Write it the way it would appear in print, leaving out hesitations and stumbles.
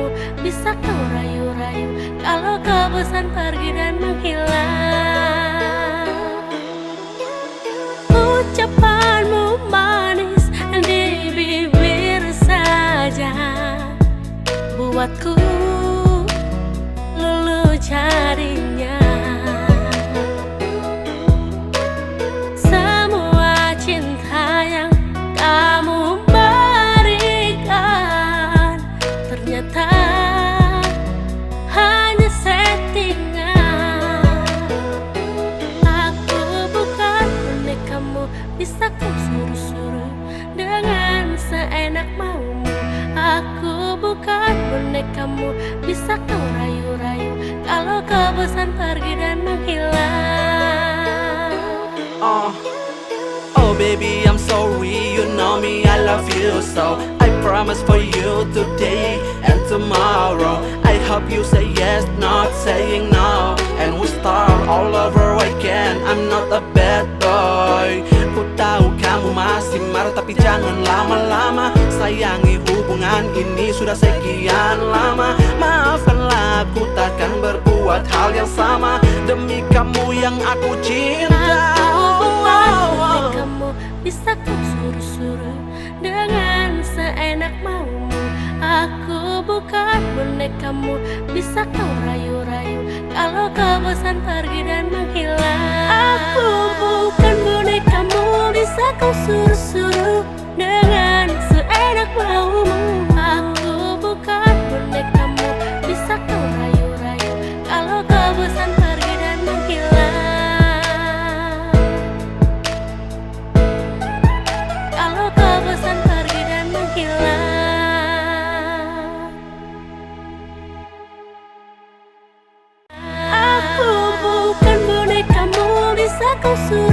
bonekamu bisa kau rayu-rayu. Kalau kau bosan pergi dan menghilang, ucapanmu manis di bibir saja buatku luluh jadinya. Semua cinta yang kamu berikan ternyata hanya settingan. Aku bukan bonekamu bisa kau suruh-suruh dengan seenak maumu. Aku bukan bonekamu bisa kau rayu-rayu. Kalau kau bosan pergi dan menghilang. Oh baby, I'm sorry, you know me, I love you so. I promise for you today and tomorrow. I hope you say yes, not saying no, and we start all over again. I'm not a bad boy. Ku tahu kamu masih marah, tapi jangan lama-lama. Sayangi hubungan ini sudah sekian lama. Maafkanlah, aku takkan berbuat hal yang sama demi kamu yang aku cinta. Kamu bisa kau suruh-suruh dengan seenak maumu. Aku bukan bonekamu bisa kau rayu-rayu. Kalau kau bosan pergi dan menghilang. Aku bukan bonekamu bisa kau suruh-suruh dengan seenak maumu. Aku bukan bonekamu bisa kau rayu-rayu. Kalau kau bosan pergi dan menghilang. Kalau kau bosan pergi dan menghilang. Aku bukan bonekamu bisa kau suruh